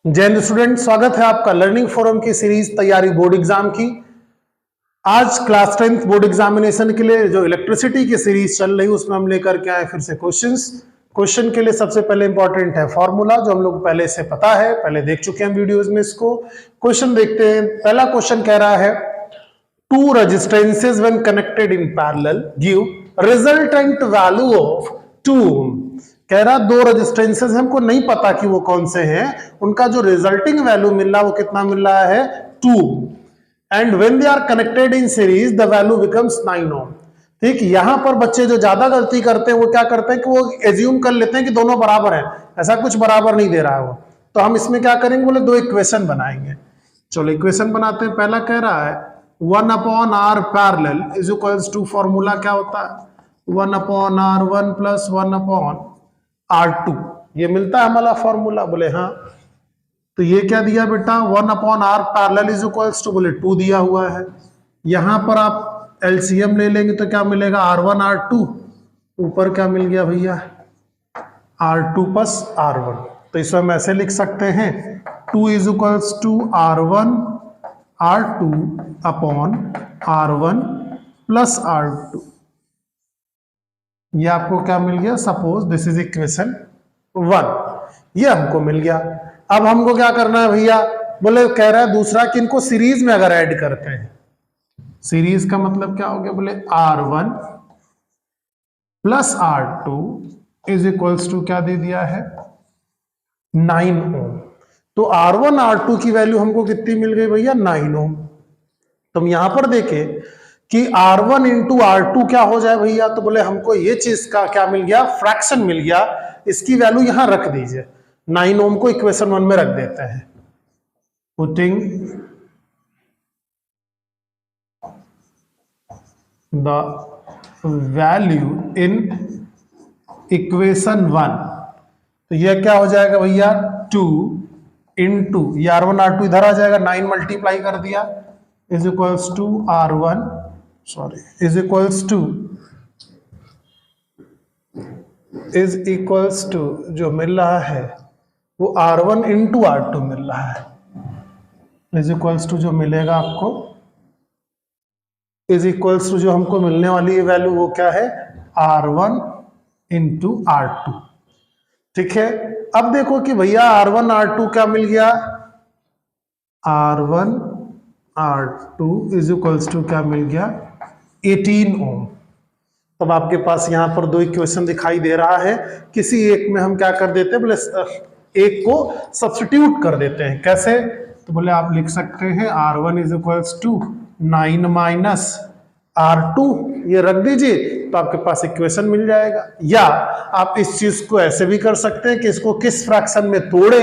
जय हिंद स्टूडेंट, स्वागत है आपका लर्निंग फोरम की सीरीज तैयारी बोर्ड एग्जाम की। आज क्लास 10th बोर्ड एग्जामिनेशन के लिए जो इलेक्ट्रिसिटी की सीरीज चल रही है उसमें हम लेकर के आए फिर से क्वेश्चन के लिए सबसे पहले इंपॉर्टेंट है फॉर्मूला, जो हम लोग पहले से पता है, पहले देख चुके हैं वीडियोज में। इसको क्वेश्चन देखते हैं। पहला क्वेश्चन कह रहा है two resistances when connected in parallel give resultant value of 2 ohm. कह रहा दो रेजिस्टेंसेस हमको नहीं पता कि वो कौन से हैं, उनका जो रिजल्टिंग वैल्यू मिल रहा है वो कितना मिल रहा है 2, and when they are connected in series the value becomes 9 ohm. ठीक, यहां पर बच्चे जो ज्यादा गलती करते हैं वो क्या करते हैं कि वो एज्यूम कर लेते हैं कि दोनों बराबर हैं। ऐसा कुछ बराबर नहीं दे रहा है वो। तो हम इसमें क्या करेंगे, बोले दो इक्वेशन बनाएंगे। चलो इक्वेशन बनाते हैं। पहला कह रहा है 1/r parallel is equals to, formula क्या होता है 1/r1 प्लस 1/r2, ये मिलता है हमारा फॉर्मूला। बोले हाँ, तो ये क्या दिया बेटा 1/r parallel is equals to, बोले 2 दिया हुआ है। यहां पर आप एलसीएम ले लेंगे तो क्या मिलेगा r1 r2, ऊपर क्या मिल गया भैया r2 प्लस r1। तो इसमें हम ऐसे लिख सकते हैं 2 is equals to r1 r2 upon r1 plus r2। ये आपको क्या मिल गया, सपोज दिस इज इक्वेशन 1, ये हमको मिल गया। अब हमको क्या करना है भैया, बोले कह रहा है दूसरा कि इनको सीरीज में अगर ऐड करते हैं, सीरीज का मतलब क्या हो गया, बोले r1 plus r2 is equals to क्या दे दिया है 9 ओम। तो r1 r2 की वैल्यू हमको कितनी मिल गई भैया 9 ओम। तो हम यहां पर देखें कि r1 इंटू r2 क्या हो जाए भैया, तो बोले हमको ये चीज का क्या मिल गया, फ्रैक्शन मिल गया। इसकी वैल्यू यहां रख दीजिए, 9 ओम को इक्वेशन 1 में रख देते हैं। Putting the value in equation 1, तो यह क्या हो जाएगा भैया 2 इंटू ये r1 r2 इधर आ जाएगा, 9 मल्टीप्लाई कर दिया is equals to r1 is equals to जो मिल रहा है वो r1 इंटू r2 मिल रहा है, इज इक्वल्स टू जो मिलेगा आपको इज इक्वल्स टू जो हमको मिलने वाली वैल्यू वो क्या है r1 इंटू r2। ठीक है, अब देखो कि भैया r1 r2 क्या मिल गया, r1 r2 is equals to क्या मिल गया 18 ओम। तब आपके पास यहां पर दो इक्वेशन दिखाई दे रहा है, किसी एक में हम क्या कर देते हैं, बोले एक को सब्स्टिट्यूट कर देते हैं। कैसे, तो बोले आप लिख सकते हैं r1 is equals to 9 minus r2, ये रख दीजिए तो आपके पास इक्वेशन मिल जाएगा। या आप इस चीज को ऐसे भी कर सकते हैं कि इसको किस फ्रैक्शन में तोड़े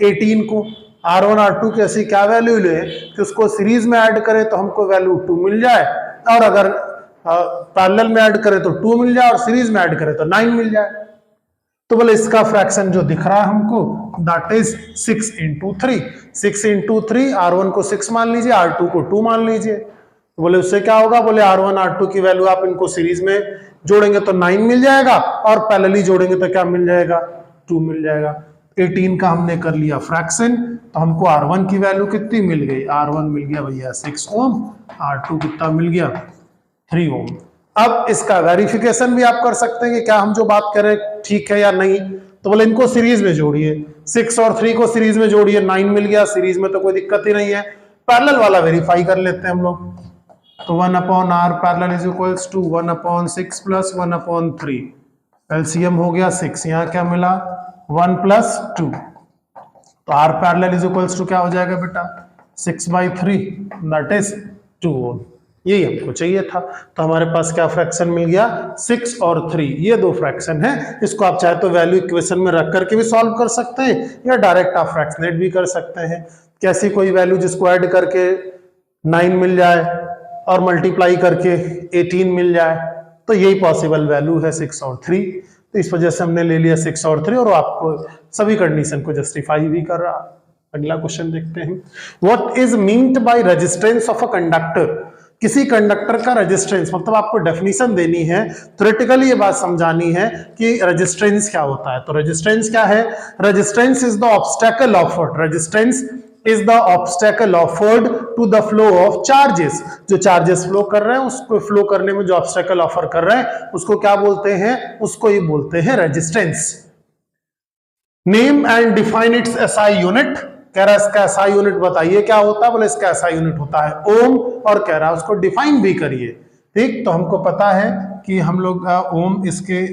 18 को, r1 r2 की ऐसी क्या वैल्यू ले कि उसको सीरीज में ऐड करें तो हमको वैल्यू 2 मिल जाए, और अगर पैरेलल में ऐड करें तो 2 मिल जाए और सीरीज में ऐड करें तो 9 मिल जाए। तो बोले इसका फ्रैक्शन जो दिख रहा है हमको that is 6 into 3। 6 into 3, r1 को 6 मान लीजिए, r2 को 2 मान लीजिए। तो बोले उससे क्या होगा, बोले r1 r2 की वैल्यू आप इनको सीरीज में जोड़ेंगे तो 9 मिल जाएगा, और पैरेलली जोड़ेंगे तो क्या मिल जाएगा 2 मिल जाएगा। 18 का हमने कर लिया फ्रैक्शन, तो हमको r1 की वैल्यू कितनी मिल गई, r1 मिल गया भैया 6 ओम, r2 कितना मिल गया 3 ओम। अब इसका वेरिफिकेशन भी आप कर सकते हैं कि क्या हम जो बात कर रहे हैं ठीक है या नहीं। तो बोले इनको सीरीज में जोड़िए, 6 और 3 को सीरीज में जोड़िए, 9 मिल गया, सीरीज में तो कोई दिक्कत ही नहीं है। पैरेलल वाला वेरीफाई कर लेते हैं हम लोग। तो 1/r parallel is equals to 1/6 plus 1/3, LCM हो गया 6, यहाँ क्या मिला 1 प्लस 2, तो r parallel is equals to क्या हो जाएगा बेटा 6/3 दैट इज 2 ओम। यही हमको चाहिए था। तो हमारे पास क्या फ्रैक्शन मिल गया 6 और 3, ये दो फ्रैक्शन है। इसको आप चाहे तो वैल्यू इक्वेशन में रख करके भी सॉल्व कर सकते हैं, या डायरेक्ट आप फ्रैक्शनेट भी कर सकते हैं। कैसी कोई वैल्यू जिसको ऐड करके 9 मिल जाए और मल्टीप्लाई करके 18 मिल जाए, तो यही पॉसिबल वैल्यू है 6 और 3। तो इस वजह से हमने ले लिया 6 और 3, और आपको सभी कंडीशन को जस्टिफाई भी कर रहा। अगला क्वेश्चन देखते हैं, what is meant by resistance of a conductor. किसी कंडक्टर का रेजिस्टेंस, मतलब आपको डेफिनेशन देनी है, थ्योरेटिकली ये बात समझानी है कि रेजिस्टेंस क्या होता है। तो रेजिस्टेंस क्या है? Resistance is the obstacle offered, resistance is the obstacle offered to the flow of charges. जो चार्जेस फ्लो कर रहे हैं उसको फ्लो करने में जो ऑब्स्टेकल ऑफर कर रहे हैं उसको क्या बोलते हैं? उसको ही बोलते हैं resistance. Name and define it's SI unit. कह रहा है इसका एसआई यूनिट बताइए क्या होता है? बोले इसका एसआई यूनिट होता है ओम, और कह रहा है उसको डिफाइन भी करिए। ठीक, तो हमको पता है कि हम लोग ओम इसके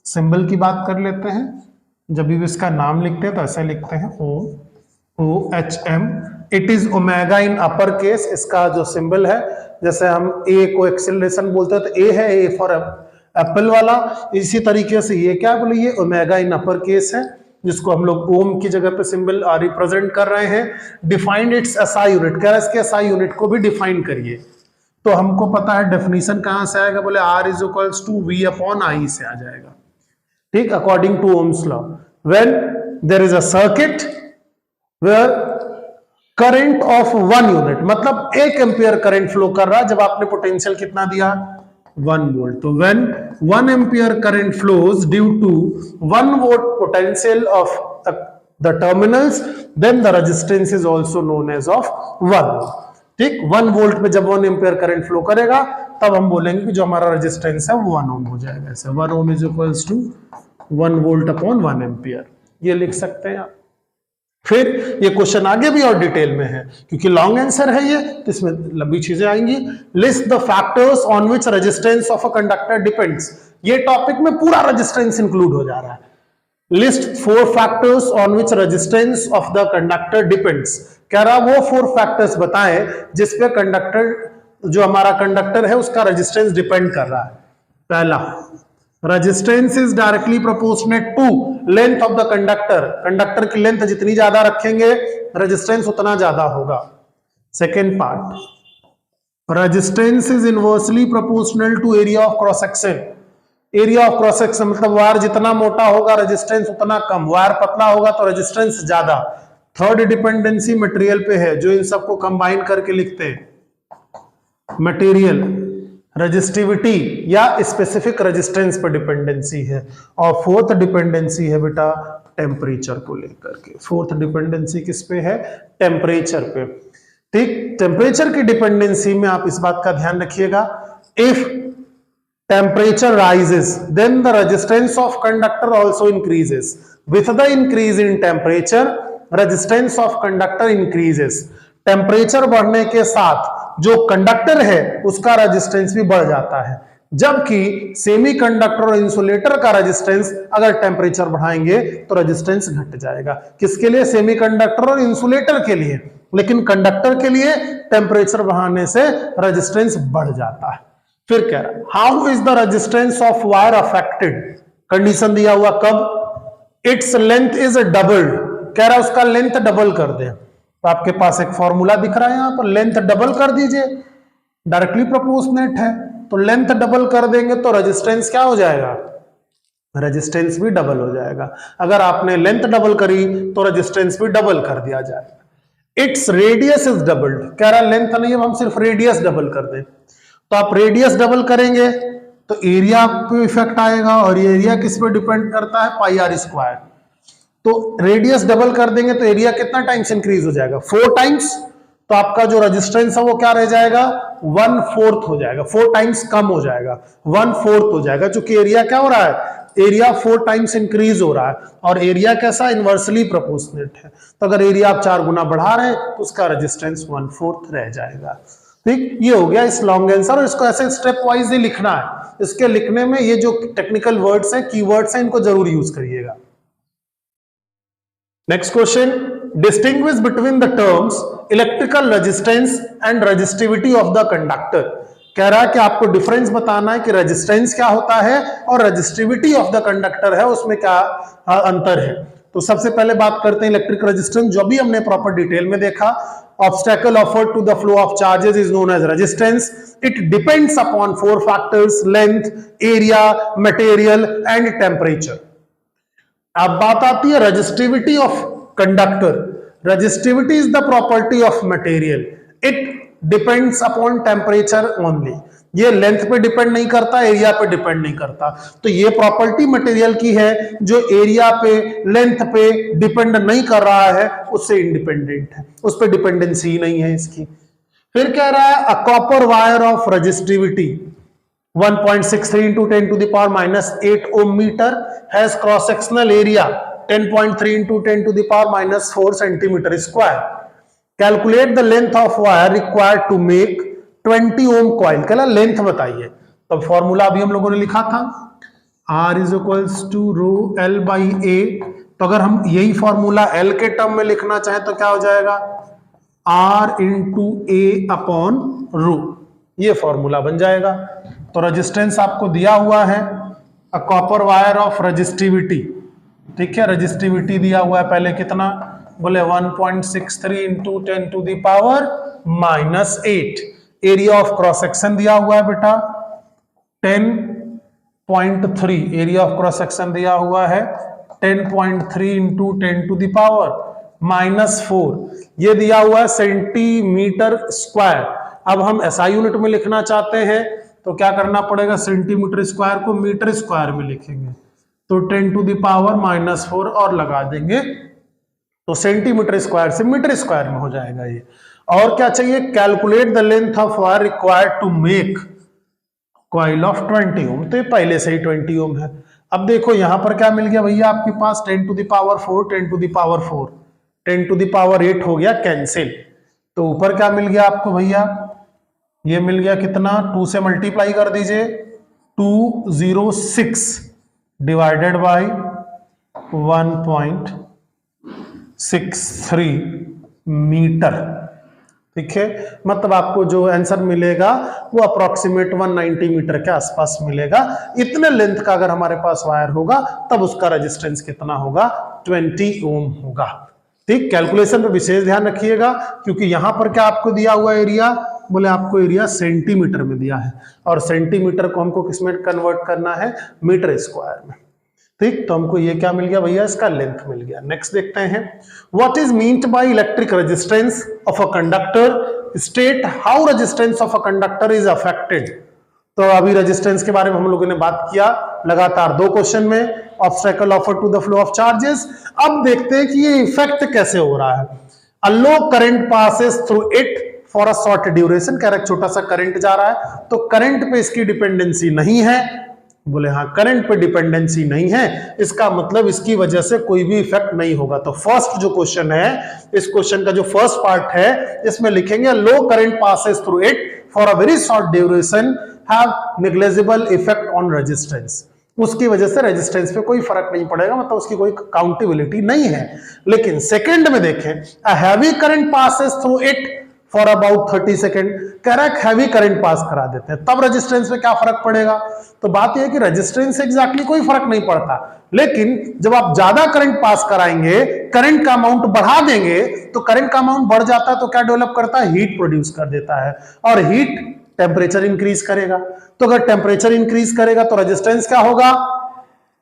सिंबल की बात कर लेते हैं। जब भी इसका नाम लिखते हैं तो ऐसे लिखते हैं ओम, OHM। It is omega in upper case, इसका जो सिंबल है, जैसे हम ए को एक्सेलरेशन बोलते हैं तो ए है, ए फॉर एप्पल वाला, इसी तरीके से ये क्या बोले, ये ओमेगा इन अपर केस है, जिसको हम लोग ओम की जगह पे सिंबल रिप्रेजेंट कर रहे हैं। डिफाइंड इट्स एसआई यूनिट, कह रहा है इसके एसआई यूनिट को भी डिफाइन करिए। तो हमको पता है डेफिनेशन कहां से आएगा? बोले R is equals to V upon I से आ जाएगा। ठीक, according to Ohm's law, when there is a circuit where current of 1 unit, मतलब 1 एम्पियर करंट फ्लो कर रहा है, जब आपने पोटेंशियल कितना दिया? 1 वोल्ट। तो when 1 ampere current flows due to 1 volt potential of the terminals, then the resistance is also known as of 1। ठीक, 1 वोल्ट में जब 1 एम्पियर करंट फ्लो करेगा तब हम बोलेंगे कि जो हमारा रेजिस्टेंस है वो 1 ओम हो जाएगा। ऐसे 1 ohm is equals to 1 volt upon 1 ampere, ये लिख सकते हैं आप। फिर ये क्वेश्चन आगे भी और डिटेल में है, क्योंकि लॉन्ग आंसर है ये, तो इसमें लंबी चीजें आएंगी। List the factors on which resistance of a conductor depends, ये टॉपिक में पूरा रेजिस्टेंस इंक्लूड हो जा रहा है। List 4 factors on which resistance of the conductor depends, कह रहा वो 4 फैक्टर्स बताएं जिसपे कंडक्टर, जो हमारा कंडक्टर है उसका रेजिस्टेंस डिपेंड कर रहा है। पहला, resistance is directly proportionate to length of the conductor, conductor की लेंथ जितनी ज्यादा रखेंगे रेजिस्टेंस उतना ज्यादा होगा। Second part, resistance is inversely proportional to area of cross section, area of cross section मतलब वायर जितना मोटा होगा रेजिस्टेंस उतना कम, वायर पतला होगा तो रेजिस्टेंस ज्यादा। थर्ड डिपेंडेंसी मटेरियल पे है, जो इन सबको कंबाइन करके लिखते हैं, मटेरियल रेजिस्टिविटी या स्पेसिफिक रेजिस्टेंस पर डिपेंडेंसी है। और फोर्थ डिपेंडेंसी है बेटा टेम्परेचर को लेकर के, फोर्थ डिपेंडेंसी किस पे है? टेम्परेचर पे। ठीक, टेम्परेचर की डिपेंडेंसी में आप इस बात का ध्यान रखिएगा, if temperature rises then the resistance of conductor also increases, with the increase in temperature resistance of conductor increases. Temperature बढ़ने के साथ जो कंडक्टर है उसका रेजिस्टेंस भी बढ़ जाता है, जबकि सेमीकंडक्टर और इंसुलेटर का रेजिस्टेंस अगर टेम्परेचर बढ़ाएंगे तो रेजिस्टेंस घट जाएगा। किसके लिए? सेमीकंडक्टर और इंसुलेटर के लिए। लेकिन कंडक्टर के लिए टेम्परेचर बढ़ाने से रेजिस्टेंस बढ़ जाता है। फिर कह रहा है how is the resistance of wire affected, condition दिया हुआ कब? इट्स लेंथ इज डबल्ड, कह रहा है उसका लेंथ डबल कर दे। तो आपके पास एक फॉर्मूला दिख रहा है यहां पर, लेंथ डबल कर दीजिए, डायरेक्टली प्रोपोर्शनेट है, तो लेंथ डबल कर देंगे तो रेजिस्टेंस क्या हो जाएगा? रेजिस्टेंस भी डबल हो जाएगा। अगर आपने लेंथ डबल करी तो रेजिस्टेंस भी डबल कर दिया जाएगा। इट्स रेडियस इज डबल्ड, कह रहा लेंथ नहीं, हम सिर्फ रेडियस डबल कर दें। तो आप रेडियस डबल करेंगे तो एरिया पे इफेक्ट आएगा, और ये एरिया किस पे डिपेंड करता है? पाई आर स्क्वायर। तो रेडियस डबल कर देंगे तो एरिया कितना टाइम्स इंक्रीज हो जाएगा? 4 टाइम्स। तो आपका जो रेजिस्टेंस है वो क्या रह जाएगा? 1/4 हो जाएगा, 4 टाइम्स कम हो जाएगा, 1/4 हो जाएगा, क्योंकि एरिया क्या हो रहा है? एरिया 4 टाइम्स इंक्रीज हो रहा है, और एरिया कैसा? इनवर्सली प्रोपोर्शनेट है। तो अगर एरिया आप 4 गुना बढ़ा रहे हैं तो उसका रेजिस्टेंस 1/4 रह जाएगा। ठीक, ये हो गया इस लॉन्ग आंसर, और इसको ऐसे स्टेप वाइज ही लिखना है। इसके लिखने में ये जो टेक्निकल वर्ड्स हैं, कीवर्ड्स हैं, इनको जरूर यूज करिएगा। Next question, distinguish between the terms electrical resistance and resistivity of the conductor. कह रहा है कि आपको डिफरेंस बताना है कि रेजिस्टेंस क्या होता है और रेजिस्टिविटी ऑफ द कंडक्टर है, उसमें क्या अंतर है। तो सबसे पहले बात करते हैं इलेक्ट्रिक रेजिस्टेंस, जो भी हमने प्रॉपर डिटेल में देखा। obstacle offered to the flow of charges is known as resistance. It depends upon 4 factors: length, area, material and temperature. अब बात आती है resistivity of conductor. Resistivity is the property of material. It depends upon temperature only. ये length पे depend नहीं करता, area पे depend नहीं करता। तो ये प्रॉपर्टी मटेरियल की है जो एरिया पे, लेंथ पे डिपेंड नहीं कर रहा है, उससे इंडिपेंडेंट है, उस पर डिपेंडेंसी नहीं है इसकी। फिर कह रहा है a copper wire of resistivity 1.63 into 10 to the power minus 8 ohm meter has cross sectional area 10.3 into 10 to the power minus 4 centimeter square. Calculate the length of wire required to make 20 ohm coil. कहला length बताइए। तो formula अभी हम लोगों ने लिखा था R is equals to row L by A। तो अगर हम यही फॉर्मूला L के टर्म में लिखना चाहें तो क्या हो जाएगा R into A upon rho, ये फॉर्मूला बन जाएगा। तो रेजिस्टेंस आपको दिया हुआ है a copper wire of resistivity, ठीक है, रेजिस्टिविटी दिया हुआ है पहले कितना, बोले 1.63 into 10 to the power minus 8। Area of cross section दिया हुआ है बेटा 10.3, एरिया ऑफ क्रॉस सेक्शन दिया हुआ है 10.3 into 10 to the power minus 4, ये दिया हुआ है सेंटीमीटर स्क्वायर। अब हम एसआई यूनिट में लिखना चाहते हैं तो क्या करना पड़ेगा, सेंटीमीटर स्क्वायर को मीटर स्क्वायर में लिखेंगे, तो 10 टू द पावर माइनस 4 और लगा देंगे तो सेंटीमीटर स्क्वायर से मीटर स्क्वायर में हो जाएगा ये। और क्या चाहिए, calculate the length of wire required to make coil of 20 ohm. तो ये पहले से ही 20 ओम है। अब देखो यहां पर क्या मिल गया भैया आपके पास 10 to the power 4, 10 to the power 4, 10 to the power 8 हो गया कैंसिल। तो ऊपर क्या मिल गया आपको भैया, ये मिल गया कितना, 2 से मल्टीप्लाई कर दीजिए, 206 डिवाइडेड बाय 1.63 मीटर, ठीक है। मतलब आपको जो आंसर मिलेगा वो अप्रोक्सीमेट 190 मीटर के आसपास मिलेगा। इतने लेंथ का अगर हमारे पास वायर होगा तब उसका रेजिस्टेंस कितना होगा, 20 ओम होगा, ठीक। कैलकुलेशन पे विशेष ध्यान रखिएगा क्योंकि यहां पर क्या आपको दिया हुआ एरिया, बोले आपको एरिया सेंटीमीटर में दिया है और सेंटीमीटर को हमको किसमें कन्वर्ट करना है, मीटर स्क्वायर में, ठीक। तो हमको ये क्या मिल गया भैया, इसका लेंथ मिल गया। नेक्स्ट देखते हैं, what is meant by electric resistance of a conductor, state how resistance of a conductor is affected. तो अभी रेजिस्टेंस के बारे में हम लोगों ने बात किया लगातार 2 क्वेश्चन में, obstacle offer to the flow of charges. अब देखते हैं कि ये इफेक्ट कैसे हो रहा है। A low current passes through it for a short duration, कह रहा है छोटा सा करंट जा रहा है तो करंट पे इसकी डिपेंडेंसी नहीं है, बोले हाँ करंट पे डिपेंडेंसी नहीं है, इसका मतलब इसकी वजह से कोई भी इफेक्ट नहीं होगा। तो फर्स्ट जो क्वेश्चन है, इस क्वेश्चन का जो फर्स्ट पार्ट है इसमें लिखेंगे low current passes through it for a very short duration have negligible effect on resistance, उसकी वजह से रेजिस्टेंस पे कोई फर्क नहीं पड़ेगा, मतलब उसकी कोई काउंटेबिलिटी नहीं है। लेकिन सेकंड में देखें, a heavy current passes through it for about 30 second, कह रहा है हैवी करंट पास करा देते हैं तब रेजिस्टेंस पे क्या फर्क पड़ेगा। तो बात यह है कि रेजिस्टेंस से एग्जैक्टली कोई फर्क नहीं पड़ता, लेकिन जब आप ज्यादा करंट पास कराएंगे, करंट का अमाउंट बढ़ा देंगे, तो करंट का अमाउंट बढ़ जाता है तो क्या डेवलप करता है, हीट प्रोड्यूस कर देता है और हीट टेम्परेचर इंक्रीज करेगा। तो अगर टेम्परेचर इंक्रीज करेगा तो रेजिस्टेंस क्या होगा,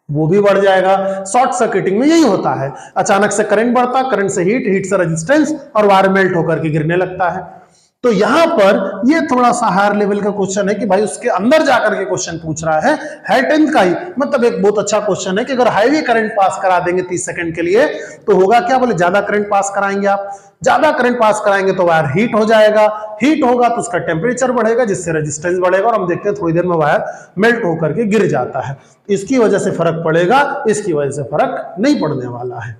वो भी बढ़ जाएगा। शॉर्ट सर्किटिंग में यही होता है, अचानक से करंट बढ़ता, करंट से हीट, हीट से रेजिस्टेंस और वायर मेल्ट होकर के गिरने लगता है। तो यहां पर ये थोड़ा सा हायर लेवल का क्वेश्चन है कि भाई उसके अंदर जाकर के क्वेश्चन पूछ रहा है 10th का ही, मतलब एक बहुत अच्छा क्वेश्चन है कि अगर हाईवे करंट पास करा देंगे 30 सेकंड के लिए तो होगा क्या, बोले ज्यादा करंट पास कराएंगे आप, ज्यादा करंट पास कराएंगे तो वायर हीट हो जाएगा, हीट होगा तो उसका टेम्परेचर बढ़ेगा जिससे रेजिस्टेंस बढ़ेगा और हम देखते हैं थोड़ी देर में वायर मेल्ट होकर के गिर जाता है। इसकी वजह से फर्क पड़ेगा, इसकी वजह से फर्क नहीं पड़ने वाला है।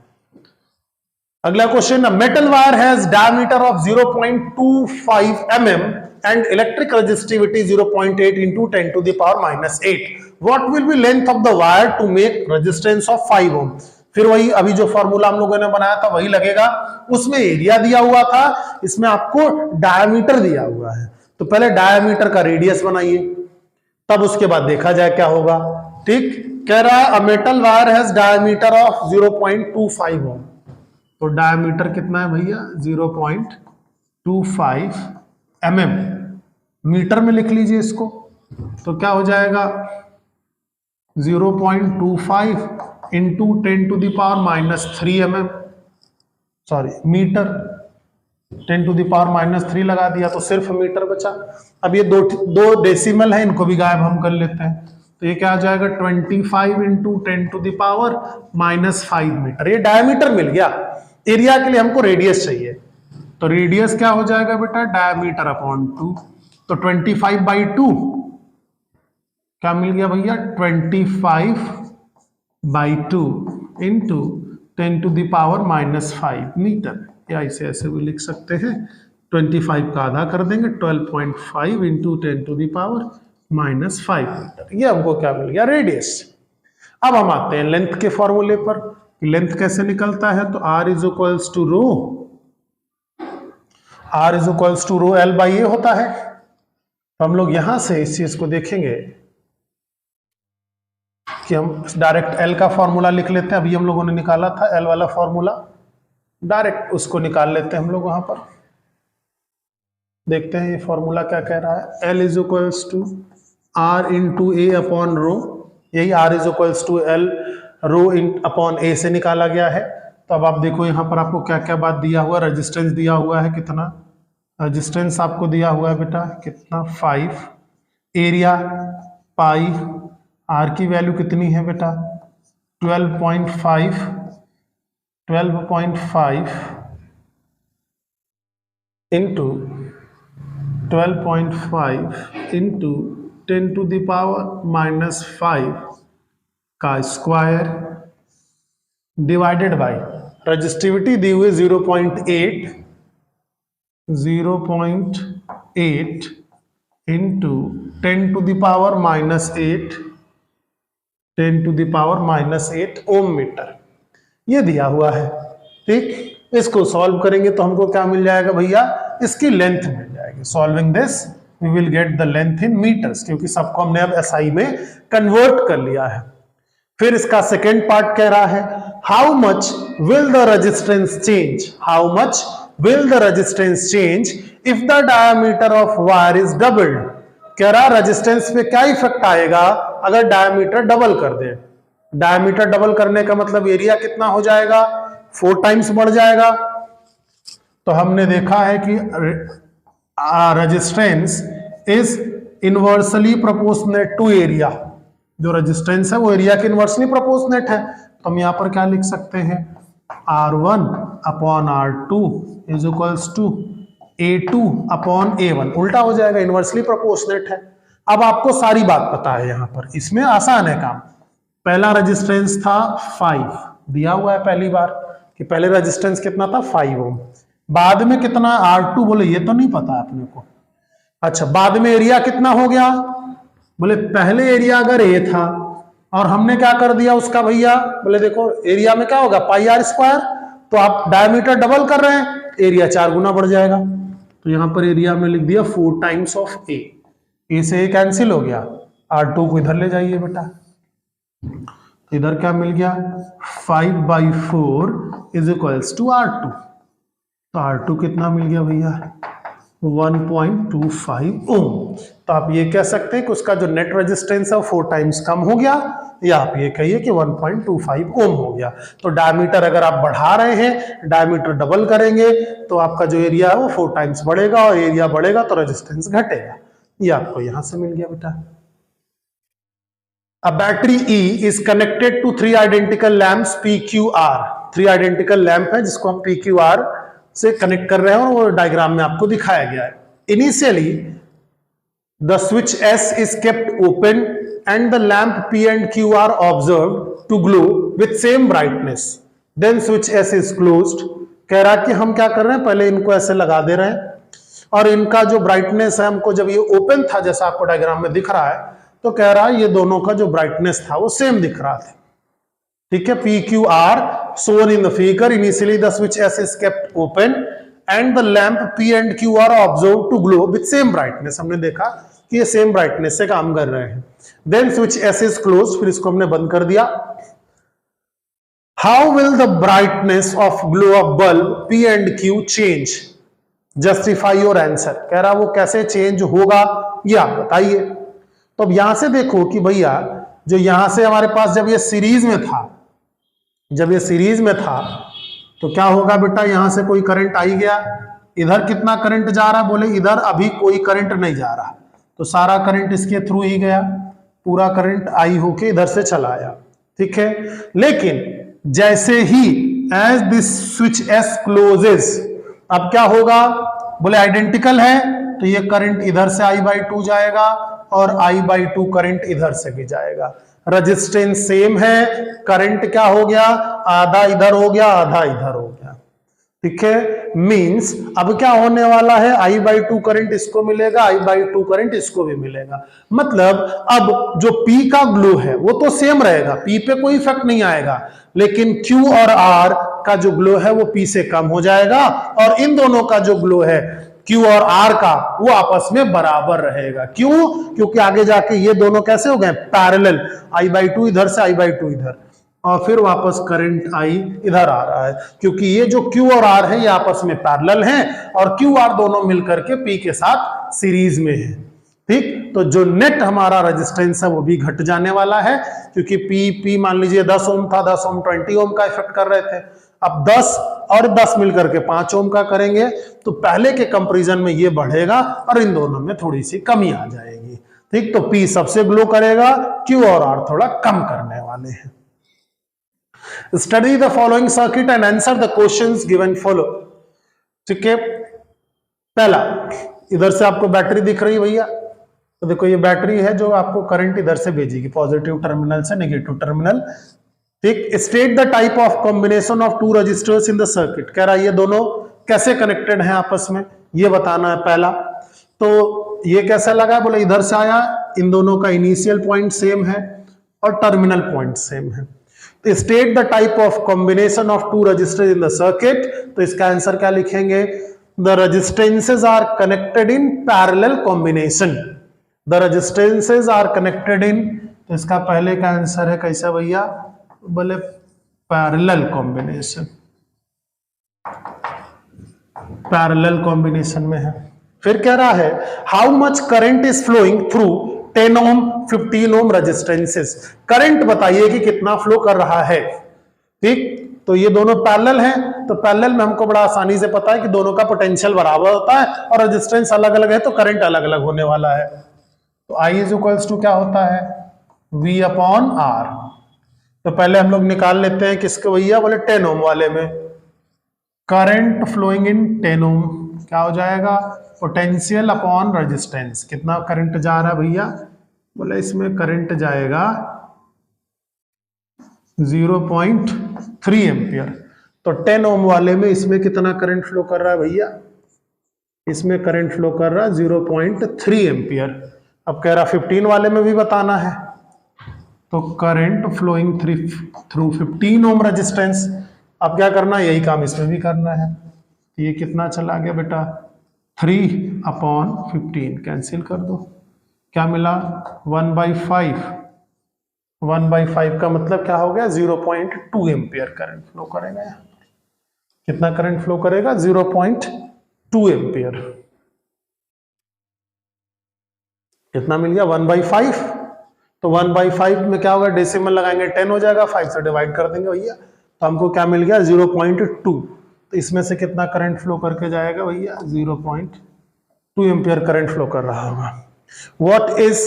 अगला question, metal wire has diameter of 0.25 mm and electric resistivity 0.8 into 10 to the power minus 8. What will be length of the wire to make resistance of 5 ohm? फिर वही अभी जो फॉर्मूला हम लोगों ने बनाया था वही लगेगा, उसमें एरिया दिया हुआ था, इसमें आपको डायमीटर दिया हुआ है। तो पहले डायमीटर का रेडियस बनाइए तब उसके बाद देखा जाए क्या होगा, ठीक। कह रहा है a metal wire has diameter of 0.25 ohm, तो डायमीटर कितना है भैया 0.25 mm, मीटर में लिख लीजिए इसको, तो क्या हो जाएगा 0.25 into 10 to the power minus 3 mm, sorry metre, 10 to the power -3 लगा दिया तो सिर्फ मीटर बचा। अब ये दो डेसिमल है, इनको भी गायब हम कर लेते हैं। तो ये क्या आ जाएगा 25 into 10 to the power -5 metre. ये डायमीटर मिल गया। एरिया के लिए हमको रेडियस चाहिए, तो रेडियस क्या हो जाएगा बेटा, डायमीटर अपॉन 2। तो 25/2 क्या मिल गया भैया, 25/2 into 10 to the power -5 metre. या इसे ऐसे भी लिख सकते हैं, 25 का आधा कर देंगे, 12.5 into 10 to the power -5 metre. ये हमको क्या मिल गया, रेडियस। अब हम आते हैं लेंथ के फॉर्मूले पर। लेंथ कैसे निकलता है, तो r is equals to rho, r is equals to rho L by A होता है। तो हम लोग यहां से इस चीज को देखेंगे कि हम डायरेक्ट L का फॉर्मूला लिख लेते हैं। अभी हम लोगों ने निकाला था L वाला फॉर्मूला, डायरेक्ट उसको निकाल लेते हैं हम लोग वहां पर। देखते हैं ये फॉर्मूला क्या कह रहा है, L is equals to R into A upon rho. यही R is equals to L rho in upon A से निकाला गया है। तो अब आप देखो यहाँ पर आपको क्या क्या बात दिया हुआ, रेजिस्टेंस दिया हुआ है, कितना रेजिस्टेंस आपको दिया हुआ है बेटा, कितना 5। एरिया पाई, R की वैल्यू कितनी है बेटा 12.5 into 12.5 into 10 to the power -5 का स्क्वायर डिवाइडेड बाय रजिस्टिविटी दी हुई 0.8 into 10 to the power -8 10 to the power -8 ohm metre. ये दिया हुआ है। ठीक, इसको सॉल्व करेंगे तो हमको क्या मिल जाएगा भैया, इसकी लेंथ मिल जाएगी। Solving this we will get the length in metres, क्योंकि सबको हमने अब SI में कन्वर्ट कर लिया है। फिर इसका सेकेंड पार्ट कह रहा है, how much will the resistance change, how much will the resistance change if the diameter of wire is doubled. कह रहा रेजिस्टेंस पे क्या इफेक्ट आएगा अगर डायमीटर डबल कर दे। डायमीटर डबल करने का मतलब एरिया कितना हो जाएगा, 4 टाइम्स बढ़ जाएगा। तो हमने देखा है कि resistance is inversely proportionate to area. जो रेजिस्टेंस है वो एरिया के इनवर्सली प्रोपोर्शनेट है। तो हम यहाँ पर क्या लिख सकते हैं, R1 upon R2 is equals to A2 upon A1। उल्टा हो जाएगा, इनवर्सली प्रोपोर्शनेट है। अब आपको सारी बात पता है, यहाँ पर इसमें आसान है काम। पहला रेजिस्टेंस था 5, दिया हुआ है पहली बार कि पहले रेजिस्टेंस कितना था 5 ओम। बाद में कितना R2 बोले, ये तो नहीं पता अपने को। अच्छा, बाद में एरिया कितना हो गया, बोले पहले एरिया अगर A था और हमने क्या कर दिया उसका भैया, बोले देखो एरिया में क्या होगा पाई R स्क्वायर। तो आप डायमीटर डबल कर रहे हैं, एरिया 4 गुना बढ़ जाएगा। तो यहां पर एरिया में लिख दिया 4 टाइम्स ऑफ A। A से A कैंसिल हो गया, R2 को इधर ले जाइए बेटा। इधर क्या मिल गया, 5/4 इज इक्वल्स टू R2। तो R2 कितना मिल गया भैया, 1.25 ओम। तो आप ये कह सकते हैं कि उसका जो नेट रेजिस्टेंस है 4 टाइम्स कम हो गया, या आप ये कहिए कि 1.25 ओम हो गया। तो डायमीटर अगर आप बढ़ा रहे हैं, डायमीटर डबल करेंगे तो आपका जो एरिया है वो 4 टाइम्स बढ़ेगा, और एरिया बढ़ेगा तो रेजिस्टेंस घटेगा। ये आपको यहां से मिल गया बेटा। A battery E is connected to 3 identical lamps PQR। 3 identical lamp है जिसको हम PQR से कनेक्ट कर रहे हैं, और वो डायग्राम में आपको दिखाया गया है। Initially the switch S is kept open and the lamp P and Q are observed to glow with same brightness. Then switch S is closed। कह रहा कि हम क्या कर रहे हैं, पहले इनको ऐसे लगा दे रहे हैं, और इनका जो ब्राइटनेस है हमको जब ये ओपन था जैसा आपको डायग्राम में दिख रहा है, तो कह रहा है ये दोनों का जो ब्राइटनेस था वो सेम दिख रहा था। ठीक है, PQR shown in the figure, initially the switch S is kept open and the lamp P and Q are observed to glow with same brightness। हमने देखा कि ये सेम ब्राइटनेस से काम कर रहे हैं। Then switch S is closed, फिर इसको हमने बंद कर दिया। How will the brightness of glow of bulb P and Q change? Justify your answer। कह रहा वो कैसे चेंज होगा ये आप बताइए। तो अब यहां से देखो कि भैया जो यहां से हमारे पास जब ये सीरीज में था, जब ये सीरीज में था तो क्या होगा बेटा, यहां से कोई करंट आई गया, इधर कितना करंट जा रहा है, बोले इधर अभी कोई करंट नहीं जा रहा, तो सारा करंट इसके थ्रू ही गया, पूरा करंट आई होके इधर से चला आया, ठीक है। लेकिन जैसे ही as this switch S closes, अब क्या होगा, बोले आइडेंटिकल है, तो ये करंट इधर से I/2 जाएगा और I/2 करंट इधर से भी जाएगा। रेजिस्टेंस सेम है, करंट क्या हो गया, आधा इधर हो गया आधा इधर हो गया, ठीक है। मींस अब क्या होने वाला है, I/2 करंट इसको मिलेगा, I/2 करंट इसको भी मिलेगा। मतलब अब जो P का ग्लो है वो तो सेम रहेगा, P पे कोई इफेक्ट नहीं आएगा, लेकिन Q और R का जो ग्लो है वो P से कम हो जाएगा, और इन दोनों का जो ग्लो है Q और R का वो आपस में बराबर रहेगा। क्यों, क्योंकि आगे जाके ये दोनों कैसे हो गए, पैरेलल, I/2 इधर से I/2 इधर, और फिर वापस करंट I इधर आ रहा है, क्योंकि ये जो Q और R है ये आपस में पैरेलल हैं, और Q R दोनों मिलकर के P के साथ सीरीज में है, ठीक। तो जो नेट हमारा रेजिस्टेंस है वो भी घट जाने वाला है, क्योंकि P मान लीजिए 10 ओम था, 10 ओम 20 ओम का इफेक्ट कर रहे थे, अब 10 और 10 मिलकर के 5 ओम का करेंगे, तो पहले के कंपैरिजन में ये बढ़ेगा और इन दोनों में थोड़ी सी कमी आ जाएगी, ठीक। तो P सबसे ग्लो करेगा, Q और R थोड़ा कम करने वाले हैं। Study the following circuit and answer the questions given below, ठीक है। पहला, इधर से आपको बैटरी दिख रही है भैया, तो देखो ये बैटरी है जो आपको करंट इधर से भेजेगी, पॉजिटिव टर्मिनल से नेगेटिव टर्मिनल, ठीक। State the type of combination of two resistors in the circuit, कह रहा है ये दोनों कैसे कनेक्टेड हैं आपस में, ये बताना है पहला। तो ये कैसा लगा, बोले इधर से आया, इन दोनों का इनिशियल पॉइंट सेम है और टर्मिनल पॉइंट सेम है। तो state the type of combination of two resistors in the circuit, तो इसका आंसर क्या लिखेंगे, the resistances are connected in parallel combination, the resistances are connected in, तो इसका पहले का आंसर है कैसा भैया, बोले पैरेलल कॉम्बिनेशन, पैरेलल कॉम्बिनेशन में है। फिर कह रहा है how much current is flowing through 10 ohm 15 ohm resistances, current बताइए कि कितना फ्लो कर रहा है, ठीक। तो ये दोनों पैरेलल हैं, तो पैरेलल में हमको बड़ा आसानी से पता है कि दोनों का पोटेंशियल बराबर होता है, और रेजिस्टेंस अलग अलग है तो करंट अलग अलग होने वाला है। तो I इज इक्वल्स टू क्या होता है, V/R। तो पहले हम लोग निकाल लेते हैं किसके भैया, बोले 10 ओम वाले में, करंट फ्लोइंग इन 10 ओम क्या हो जाएगा, पोटेंशियल अपॉन रेजिस्टेंस, कितना करंट जा रहा है भैया, बोले इसमें करंट जाएगा 0.3 एम्पियर। तो 10 ओम वाले में इसमें कितना करंट फ्लो कर रहा है भैया, इसमें करंट फ्लो कर रहा है 0.3 एम्पियर। अब कह रहा 15 वाले में भी बताना है, तो current flowing through 15 ohm resistance. अब क्या करना है, यही काम इसमें भी करना है। तो ये कितना चला गया बेटा, 3/15, कैंसिल कर दो, क्या मिला 1/5, 1/5 का मतलब क्या हो गया, 0.2 एम्पियर करंट फ्लो करेगा। कितना करंट फ्लो करेगा, 0.2 एम्पियर। कितना मिल गया, 1/5। तो 1/5 में क्या होगा, डेसिमल लगाएंगे 10 हो जाएगा, 5 से डिवाइड कर देंगे भैया, तो हमको क्या मिल गया 0.2। तो इसमें से कितना करंट फ्लो करके जाएगा भैया, 0.2 एम्पियर करंट फ्लो कर रहा होगा। What is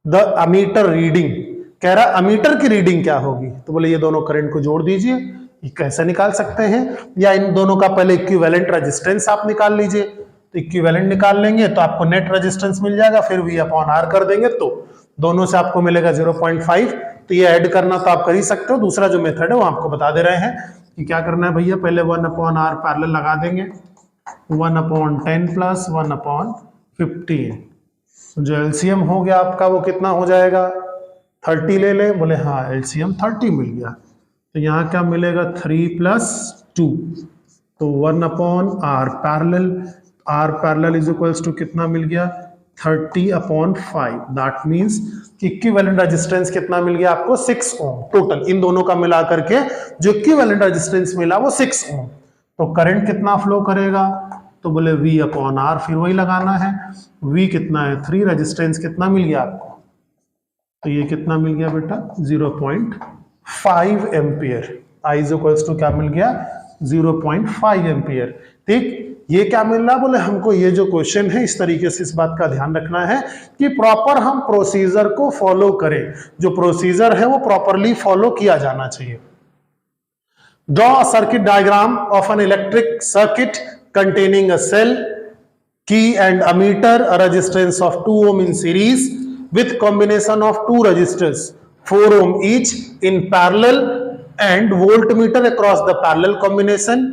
the ammeter reading, कह रहा अमीटर की रीडिंग क्या होगी, तो बोले ये दोनों करंट को जोड़ दीजिए, ये कैसे निकाल सकते हैं, या इन दोनों का पहले इक्विवेलेंट रेजिस्टेंस आप निकाल लीजिए। तो इक्विवेलेंट निकाल लेंगे तो आपको नेट रेजिस्टेंस मिल जाएगा, फिर V/R कर देंगे तो दोनों से आपको मिलेगा 0.5। तो ये ऐड करना तो आप कर ही सकते हो, दूसरा जो मेथड है वो आपको बता दे रहे हैं कि क्या करना है भैया। पहले 1/R पैरेलल लगा देंगे, 1/10 प्लस 1/15, जो एलसीएम हो गया आपका वो कितना हो जाएगा, 30 ले ले, बोले हाँ एलसीएम 30 मिल गया। तो यहाँ क्या मिलेगा, 3 + 2, तो 1/R parallel, R parallel is equals to कितना मिल गया, 30/5। दैट मींस कि इक्विवेलेंट रेजिस्टेंस कितना मिल गया आपको, 6 ओम टोटल, इन दोनों का मिला करके जो इक्विवेलेंट रेजिस्टेंस मिला वो 6 ओम। तो करंट कितना फ्लो करेगा, तो बोले V/R, फिर वही लगाना है, V कितना है 3, रेजिस्टेंस कितना मिल गया आपको, तो ये कितना मिल गया बेटा 0.5 ampere. I is equals to क्या मिल गया, 0.5 एम्पियर, ठीक। ये क्या मिल रहा, बोले हमको ये जो क्वेश्चन है इस तरीके से इस बात का ध्यान रखना है कि प्रॉपर हम प्रोसीजर को फॉलो करें, जो प्रोसीजर है वो प्रॉपरली फॉलो किया जाना चाहिए। Draw a circuit diagram of an electric circuit containing a cell, key and ammeter, a resistance of 2 ohm in series with combination of two resistors 4 ohm each in parallel and voltmeter across the parallel combination.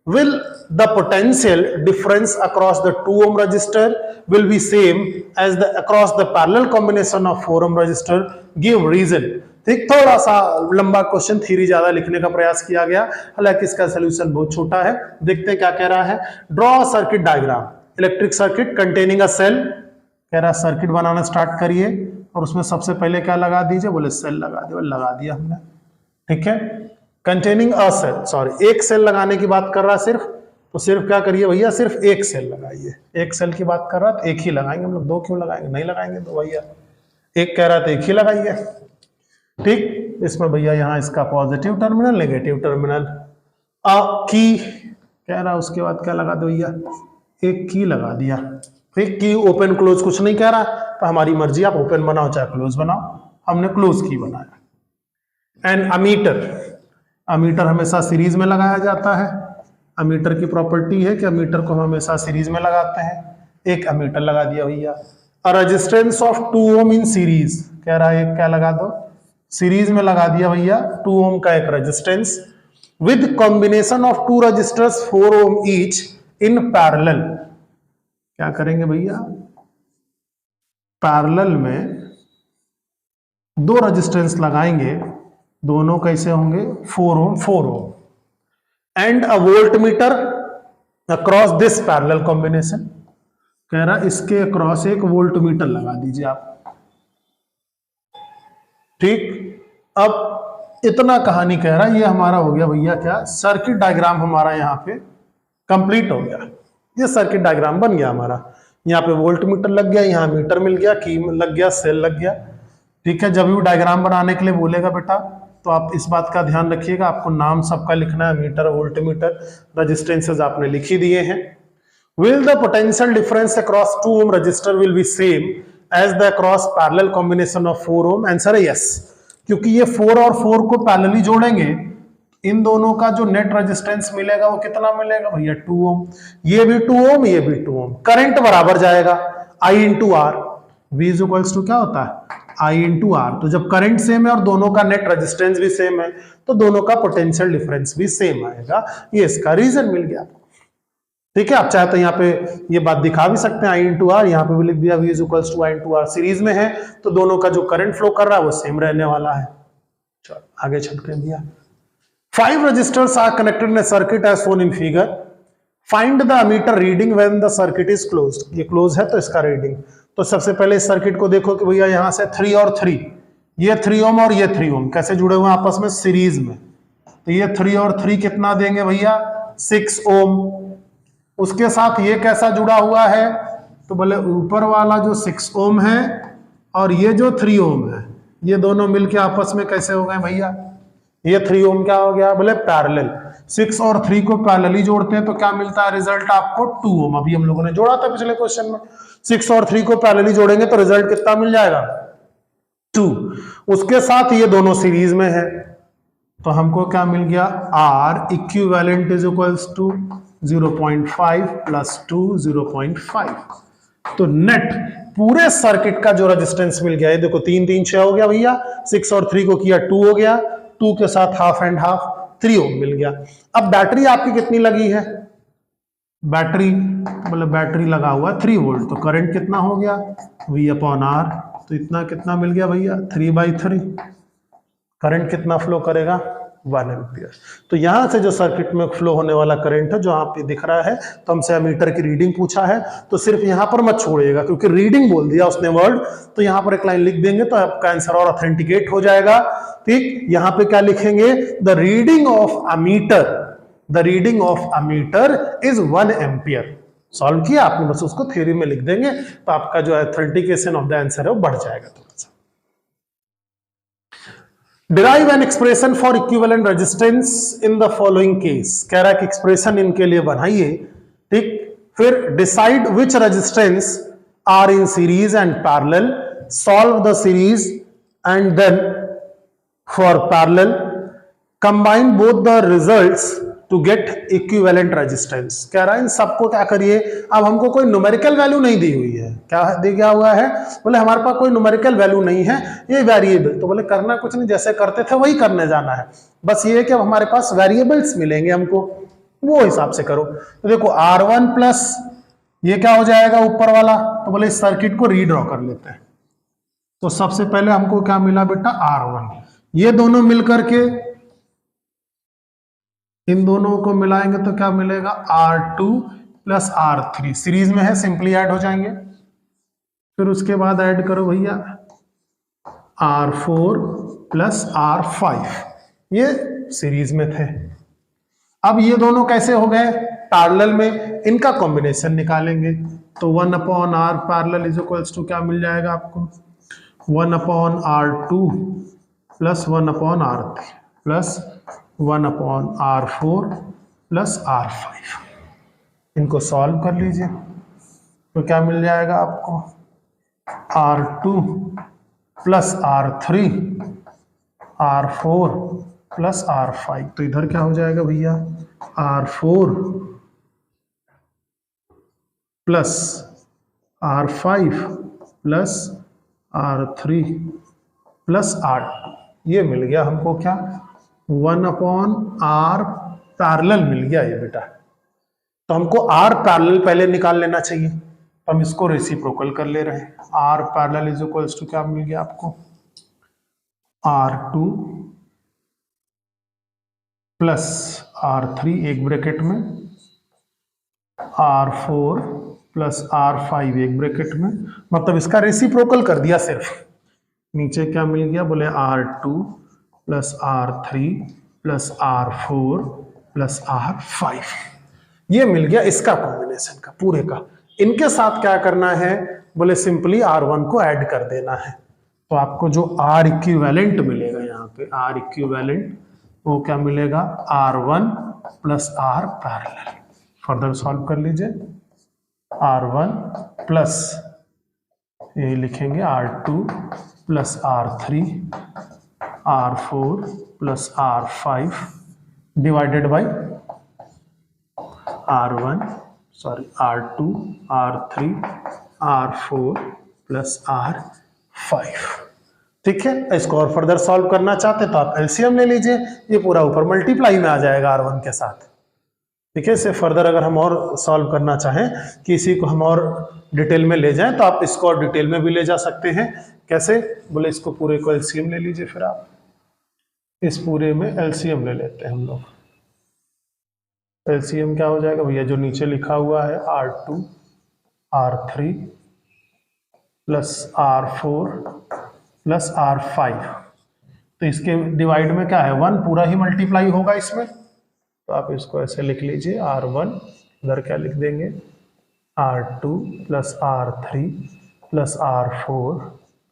Will the potential difference across the 2 ohm resistor will be same as the across the parallel combination of 4 ohm resistor? Give reason. ठीक, थोड़ा सा लंबा question, theory ज्यादा लिखने का प्रयास किया गया, हालांकि इसका सोल्यूशन बहुत छोटा है। देखते हैं क्या कह रहा है। Draw circuit diagram, electric circuit containing a cell, कह रहा है सर्किट बनाना स्टार्ट करिए और उसमें सबसे पहले क्या लगा दीजिए, बोले सेल लगा दिया, लगा दिया हमने, ठीक है। कंटेनिंग अ सेल, सॉरी एक सेल लगाने की बात कर रहा है सिर्फ, तो सिर्फ क्या करिए भैया, सिर्फ एक सेल लगाइए। एक सेल की बात कर रहा है तो एक ही लगाएंगे हम लोग, दो क्यों लगाएंगे, नहीं लगाएंगे तो भैया, एक कह रहा था एक ही लगाइए, ठीक। इसमें भैया यहाँ इसका पॉजिटिव टर्मिनल नेगेटिव टर्मिनल, की कह रहा, उसके बाद क्या लगा दो भैया, एक की लगा दिया, ठीक। की ओपन क्लोज कुछ नहीं कह रहा, तो हमारी मर्जी, आप ओपन बनाओ चाहे क्लोज बनाओ, हमने क्लोज की बनाया। एंड अमीटर, अमीटर हमेशा सीरीज में लगाया जाता है, अमीटर की प्रॉपर्टी है कि अमीटर को हम हमेशा सीरीज में लगाते हैं, एक अमीटर लगा दिया भैया। A resistance of 2 ohm in series, कह रहा है एक क्या लगा दो, सीरीज में लगा दिया भैया 2 ओम का एक resistance with combination of 2 resistors 4 ohm each in parallel. क्या करेंगे भैया, पैरेलल में 2 रजिस्टेंस लगाएंगे, दोनों कैसे होंगे 4 ohm 4 ohm, and a voltmeter across this parallel combination, कह रहा इसके अक्रॉस एक वोल्टमीटर लगा दीजिए आप, ठीक। अब इतना कहानी कह रहा, ये हमारा हो गया भैया क्या, सर्किट डायग्राम हमारा यहाँ पे कंप्लीट हो गया, ये सर्किट डायग्राम बन गया हमारा। यहाँ पे वोल्ट मीटर लग गया, यहाँ मीटर मिल गया, की लग गया, सेल लग गया, ठीक है। जब भी डायग्राम बनाने के लिए बोलेगा बेटा, तो आप इस बात का ध्यान रखिएगा, आपको नाम सबका लिखना है, मीटर, वोल्ट मीटर, रजिस्टेंसेज आपने लिख ही दिए हैं। Will the potential difference across 2 ohm resistor will be same as the across parallel combination of 4 ohm? Answer है yes, क्योंकि ये 4 और 4 को पैरेलली जोड़ेंगे, इन दोनों का जो नेट रेजिस्टेंस मिलेगा वो कितना मिलेगा भैया 2 ओम, ये भी 2 ओम, ये भी 2 ओम, करंट बराबर जाएगा I into R, V is equals to क्या होता है I इंटू आर। तो जब करंट सेम है और दोनों का नेट रेजिस्टेंस भी सेम है, तो दोनों का पोटेंशियल डिफरेंस भी सेम आएगा, ये इसका रीजन मिल गया आपको, ठीक है। आप चाहे तो यहाँ पे ये बात दिखा भी सकते हैं, I इंटू आर, यहाँ पे भी लिख दिया V is equals to I into R, series में है तो दोनों का जो करंट फ्लो कर रहा है वो सेम रहने वाला है। चलो आगे चलते हैं भैया। 5 resistors are connected in a circuit as shown in figure. Find the ammeter reading when the circuit is closed. ये क्लोज है तो इसका रीडिंग, तो सबसे पहले इस सर्किट को देखो कि भैया यहाँ से 3 और 3, ये 3 ओम और ये 3 ओम कैसे जुड़े हुए हैं आपस में, सीरीज में, तो ये 3 और 3 कितना देंगे भैया 6 ओम। उसके साथ ये कैसा जुड़ा हुआ है, तो बोले ऊपर वाला जो 6 ओम है और ये जो 3 ओम है, ये दोनों मिलके आपस में कैसे हो गए भैया, ये 3 ओम क्या हो गया, बोले पैरेलल। 6 और 3 को पैरेलली जोड़ते हैं तो क्या मिलता है रिजल्ट आपको 2 ओम, अभी हम लोगों ने जोड़ा था पिछले क्वेश्चन में, 6 और 3 को पैरेलली जोड़ेंगे तो रिजल्ट कितना मिल जाएगा 2। उसके साथ ये दोनों सीरीज में है, तो हमको क्या मिल गया R equivalent is equals to 0.5 plus 2 0.5, तो नेट पूरे सर्किट का जो रेजिस्टेंस मिल गया, ये देखो 3 3 6 हो गया भैया, 6 और 3 को किया 2 हो गया, 2 के साथ हाफ एंड हाफ 3 ओम मिल गया। अब बैटरी आपकी कितनी लगी है, बैटरी मतलब बैटरी लगा हुआ है 3 वोल्ट, तो करंट कितना हो गया V अपॉन R, तो इतना कितना मिल गया भैया 3/3, करंट कितना फ्लो करेगा 1 एम्पियर। तो यहां से जो सर्किट में फ्लो होने वाला करंट है जो आप दिख रहा है, तो हमसे एमीटर की रीडिंग पूछा है, तो सिर्फ यहां पर मत छोड़िएगा, क्योंकि रीडिंग बोल दिया उसने वर्ड, तो यहां पर एक लाइन लिख देंगे तो आपका आंसर और ऑथेंटिकेट हो जाएगा, ठीक। यहां पे क्या लिखेंगे, the reading of ammeter, the reading of ammeter is 1 ampere. Solve किया आपने, बस उसको थ्योरी में लिख देंगे तो आपका जो ऑथेंटिकेशन ऑफ द आंसर है वो बढ़ जाएगा थोड़ा सा। Derive an expression for equivalent resistance in the following case, कह रहा है कि एक्सप्रेशन इनके लिए बनाइए, ठीक, फिर decide which resistance are in series and parallel, solve the series and then for parallel, combine both the results to get equivalent resistance. कह रहा है इन सबको क्या करिए, अब हमको कोई न्यूमेरिकल वैल्यू नहीं दी हुई है, क्या दिया हुआ है, बोले हमारे पास कोई न्यूमेरिकल वैल्यू नहीं है, ये वेरिएबल, तो बोले करना कुछ नहीं, जैसे करते थे वही करने जाना है, बस ये है कि अब हमारे पास वेरिएबल्स मिलेंगे हमको, वो हिसाब से करो। तो देखो R1 प्लस ये क्या हो जाएगा ऊपर वाला, तो बोले इस सर्किट को रीड्रॉ कर लेते हैं। तो सबसे पहले हमको क्या मिला बेटा R1, ये दोनों मिलकर के इन दोनों को मिलाएंगे तो क्या मिलेगा R2 प्लस R3, सीरीज में है सिंपली ऐड हो जाएंगे। फिर उसके बाद ऐड करो भैया R4 प्लस R5, ये सीरीज में थे। अब ये दोनों कैसे हो गए पैरेलल में, इनका कॉम्बिनेशन निकालेंगे, तो 1/R parallel is equals to क्या मिल जाएगा आपको 1/R2 plus 1/R3 plus 1/R4 plus R5। इनको सॉल्व कर लीजिए तो क्या मिल जाएगा आपको R2 plus R3 R4 plus R5। तो इधर क्या हो जाएगा भैया R4 plus R5 plus R3 plus R2, ये मिल गया हमको क्या 1/R पैरेलल मिल गया ये बेटा। तो हमको R पैरेलल पहले निकाल लेना चाहिए, तो हम इसको रेसिप्रोकल कर ले रहे हैं। R parallel is equals to क्या मिल गया आपको R2 प्लस R3 एक ब्रैकेट में, R4 प्लस R5 एक ब्रैकेट में, मतलब इसका रेसिप्रोकल कर दिया सिर्फ। नीचे क्या मिल गया बोले R2 plus R3 plus R4 plus R5, ये मिल गया इसका कॉम्बिनेशन का पूरे का। इनके साथ क्या करना है बोले सिंपली R1 को ऐड कर देना है, तो आपको जो R इक्विवेलेंट मिलेगा यहाँ पे R इक्विवेलेंट वो क्या मिलेगा R1 plus R parallel. Further solve कर लीजिए R1 प्लस ये लिखेंगे R2 plus R3 R4 plus R5 divided by R2 R3 R4 plus R5। ठीक है, इसको और फर्दर सॉल्व करना चाहते तो आप एलसीएम ले लीजिए, ये पूरा ऊपर मल्टीप्लाई में आ जाएगा R1 के साथ। ठीक है, इसे फर्दर अगर हम और सॉल्व करना चाहें कि इसी को हम और डिटेल में ले जाएं तो आप इसको और डिटेल में भी ले जा सकते हैं। कैसे बोले इसको पूरे को एलसीएम ले लीजिए, फिर आप इस पूरे में एलसीएम ले लेते हैं हम लोग। एलसीएम क्या हो जाएगा भैया, जो नीचे लिखा हुआ है R2 R3 plus R4 plus R5, तो इसके डिवाइड में क्या है 1 पूरा ही मल्टीप्लाई होगा इसमें, तो आप इसको ऐसे लिख लीजिए R1 इधर क्या लिख देंगे R2 plus R3 plus R4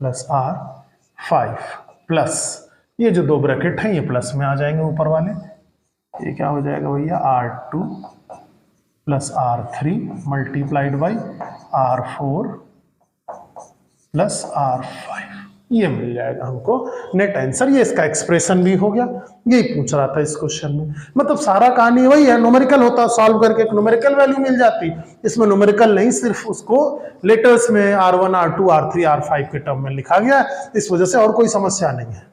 plus R5 plus ये जो दो ब्रैकेट हैं ये प्लस में आ जाएंगे ऊपर वाले, ये क्या हो जाएगा भैया R2 plus R3 multiplied by R4 plus R5, ये मिल जाएगा हमको नेट आंसर। ये इसका एक्सप्रेशन भी हो गया, यही पूछ रहा था इस क्वेश्चन में। मतलब सारा कहानी वही है, न्यूमेरिकल होता सॉल्व करके एक न्यूमेरिकल वैल्यू मिल जाती, इसमें न्यूमेरिकल नहीं, सिर्फ उसको लेटर्स में R1 R2 R3 R5 के टर्म में लिखा गया, इस वजह से और कोई समस्या नहीं है।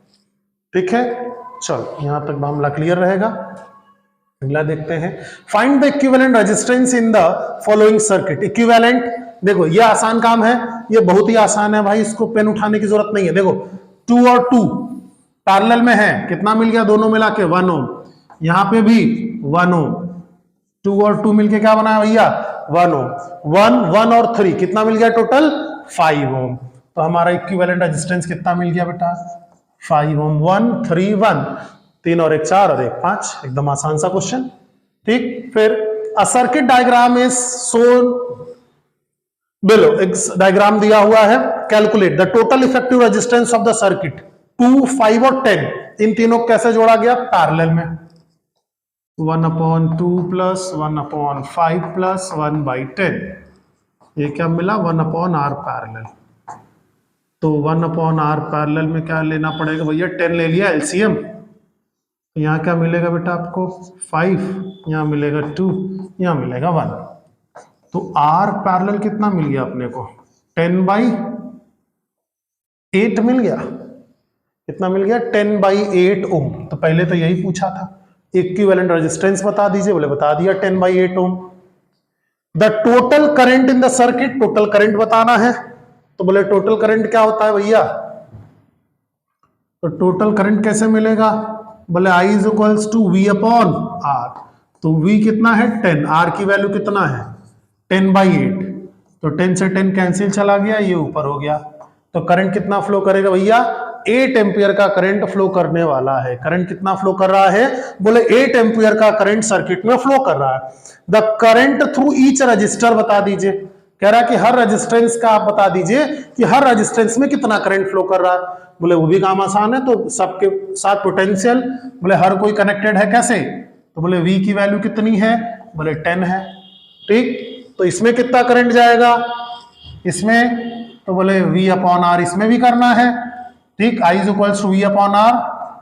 ठीक है, चलो यहाँ तक मामला क्लियर रहेगा। अगला देखते हैं, find the equivalent resistance in the following circuit. Equivalent देखो ये आसान काम है, ये बहुत ही आसान है भाई, इसको पेन उठाने की जरूरत नहीं है। देखो 2 और 2 पैरेलल में है, कितना मिल गया दोनों मिला के 1 ओम, यहाँ पे भी 1 ओम, 2 और 2 मिलके क्या बनाया भैया 1 ओम, 1 और 3 कितना मिल गया टोटल 5 ओम। तो हमारा इक्विवेलेंट रेजिस्टेंस कितना मिल गया बेटा 5 ओम। 1 3 1, 3 और 1 4 और 1 5, एकदम आसान सा क्वेश्चन। ठीक, फिर a circuit diagram is shown below, एक डायग्राम दिया हुआ है, calculate the total effective resistance of the circuit 2 5 और 10, इन तीनों कैसे जोड़ा गया पैरेलल में। 1/2 प्लस 1/5 प्लस 1/10, ये क्या मिला 1/r पैरेलल। तो 1/r पैरेलल में क्या लेना पड़ेगा भैया, 10 ले लिया एलसीएम, यहाँ क्या मिलेगा बेटा आपको 5, यहाँ मिलेगा 2, यहाँ मिलेगा 1। तो r पैरेलल कितना मिल गया अपने को, 10/8 मिल गया। कितना मिल गया, 10/8 ओम। तो पहले तो यही पूछा था, इक्विवेलेंट रेजिस्टेंस बता दीजिए, बोले बता दिया 10/8 ohm. The total current in the circuit, total current बताना है, तो बोले टोटल करंट क्या होता है भैया, तो टोटल करंट कैसे मिलेगा, बोले I is equals to V upon R। तो V कितना है 10, R की वैल्यू कितना है 10/8, तो 10 से 10 कैंसिल चला गया, ये ऊपर हो गया। तो करंट कितना फ्लो करेगा भैया, 8 एम्पियर का करंट फ्लो करने वाला है। करंट कितना फ्लो कर रहा है, बोले 8 एम्पियर का करंट सर्किट में फ्लो कर रहा है। The current through each resistor बता दीजिए, कह रहा है कि हर रेजिस्टेंस का आप बता दीजिए कि हर रेजिस्टेंस में कितना करंट फ्लो कर रहा है। बोले वो भी काम आसान है, तो सबके साथ पोटेंशियल, बोले हर कोई कनेक्टेड है कैसे, तो बोले V की वैल्यू कितनी है, बोले 10 है। ठीक, तो इसमें कितना करंट जाएगा, इसमें तो बोले V अपॉन R, इसमें भी करना है। ठीक, I is equals to V upon R,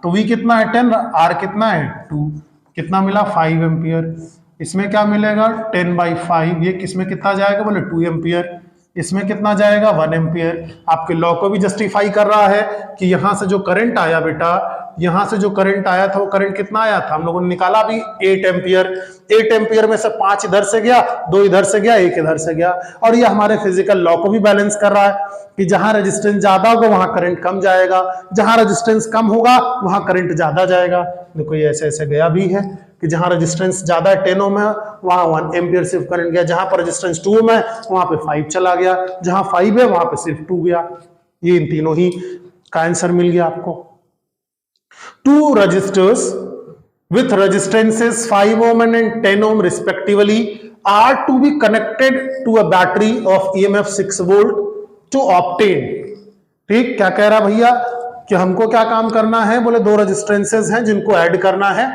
तो V कितना है 10, R कितना है 2, कितना मिला 5 एम्पियर। इसमें क्या मिलेगा 10/5, ये किसमें कितना जाएगा, बोले 2 एम्पियर। इसमें कितना जाएगा 1 एम्पियर। आपके लॉ को भी जस्टिफाई कर रहा है कि यहां से जो करंट आया बेटा, यहां से जो करंट आया था वो करंट कितना आया था, हम लोगों ने निकाला भी 8 एम्पियर। 8 एम्पियर में से 5 इधर से गया, 2 इधर से गया, 1 इधर से गया। और ये हमारे फिजिकल लॉ को भी बैलेंस कर रहा है कि जहां रेजिस्टेंस ज्यादा होगा वहां करंट कम जाएगा, जहां रेजिस्टेंस कम होगा वहां करंट ज्यादा जाएगा। देखो ये ऐसे ऐसे गया भी है कि जहां रेजिस्टेंस ज्यादा है 10 ओम है वहां 1 एम्पियर सिर्फ करंट गया, जहां पर रेजिस्टेंस 2 ओम है वहां पे 5 चला गया, जहां 5 है वहां पे सिर्फ 2 गया। ये इन तीनों ही का आंसर मिल गया आपको। 2 resistors with resistances 5 ohm and 10 ohm respectively are to be connected to a battery of EMF 6 volt to obtain। ठीक, क्या कह रहा भैया कि हमको क्या काम करना है, बोले 2 रेजिस्टेंसेस हैं जिनको ऐड करना है।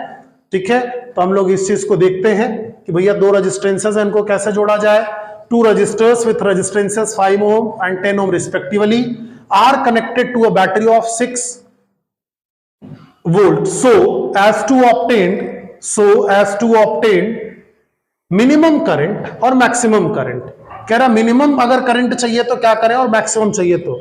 ठीक है, तो हम लोग इस चीज को देखते हैं कि भैया 2 रेजिस्टेंसेस हैं, इनको कैसे जोड़ा जाए। 2 resistors with resistances 5 ohm and 10 ohm respectively are connected to a battery of 6 volt so as to obtain minimum current और maximum current। कह रहा मिनिमम अगर करंट चाहिए तो क्या करें और मैक्सिमम चाहिए तो,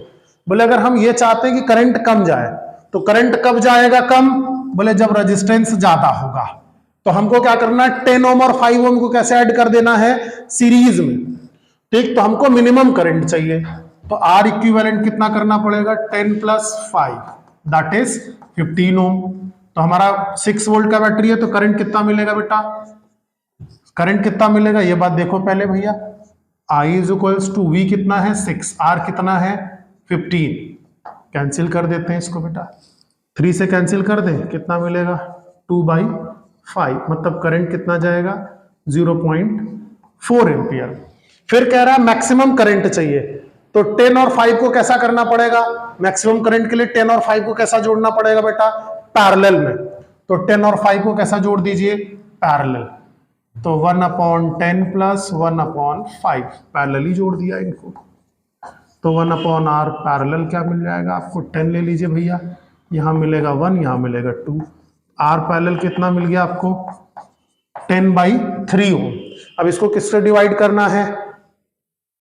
बोले अगर हम ये चाहते हैं कि करंट कम जाए तो करंट कब जाएगा कम, बोले जब रेजिस्टेंस ज्यादा होगा। तो हमको क्या करना है 10 ओम और 5 ओम को कैसे ऐड कर देना है सीरीज में। ठीक, तो हमको मिनिमम करंट चाहिए, तो R इक्विवेलेंट कितना करना पड़ेगा 10 + 5 दैट इज 15 ओम। तो हमारा 6 वोल्ट का बैटरी है, तो करंट कितना मिलेगा बेटा, करंट कितना मिलेगा ये बात देखो पहले भैया। I is equals to V कितना है 6, R कितना है 15, कैंसिल कर देते हैं इसको बेटा, 3 से कैंसिल कर दें कितना मिलेगा 2/5, मतलब करंट कितना जाएगा 0.4 एम्पियर। फिर कह रहा है मैक्सिमम करंट चाहिए, तो 10 और 5 को कैसा करना पड़ेगा, मैक्सिमम करंट के लिए 10 और 5 को कैसा जोड़ना पड़ेगा बेटा पैरेलल में। तो 10 और 5 को कैसा जोड़ दीजिए पैरेलल, तो 1/10 + 1/5 पैरेलल ही जोड़ दिया इनको। तो 1/r पैरेलल क्या मिल जाएगा आपको 10 ले लीजिए भैया, यहां मिलेगा 1, यहां मिलेगा 2। R पैरेलल कितना मिल गया आपको 10/3 ओम। अब इसको किससे डिवाइड करना है,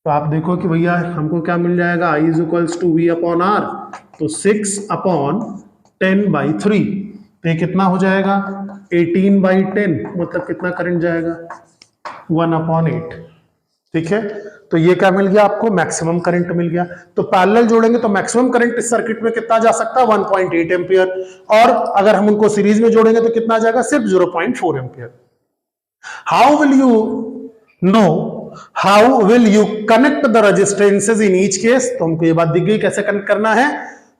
तो आप देखो कि भैया हमको क्या मिल जाएगा I is equals to V upon R, तो 6/10/3, तो ये कितना हो जाएगा 18/10, मतलब कितना करंट जाएगा 1/8। ठीक है, तो ये क्या मिल गया आपको मैक्सिमम करंट मिल गया। तो पैरेलल जोड़ेंगे तो मैक्सिमम करंट इस सर्किट में कितना जा सकता है 1.8 एम्पियर, और अगर हम उनको सीरीज में जोड़ेंगे तो कितना जाएगा सिर्फ 0.4 ampere. How will you connect the resistances in each case, तो हमको ये बात दिख गई कैसे कनेक्ट करना है।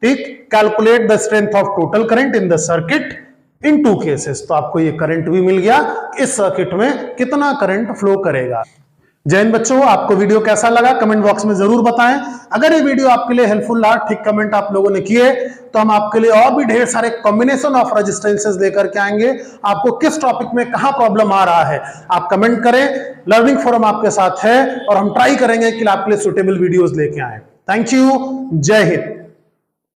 ठीक, calculate the strength of total current in the circuit in 2 cases, तो आपको ये करंट भी मिल गया इस सर्किट में कितना करंट फ्लो करेगा। जय हिंद बच्चों, आपको वीडियो कैसा लगा कमेंट बॉक्स में जरूर बताएं। अगर ये वीडियो आपके लिए हेल्पफुल रहा, ठीक कमेंट आप लोगों ने किए, तो हम आपके लिए और भी ढेर सारे कॉम्बिनेशन ऑफ रेजिस्टेंसेस लेकर के आएंगे। आपको किस टॉपिक में कहां प्रॉब्लम आ रहा है आप कमेंट करें, लर्निंग फोरम आपके साथ है और हम ट्राई करेंगे कि आपके लिए सुटेबल वीडियोस लेके आए। थैंक यू, जय हिंद।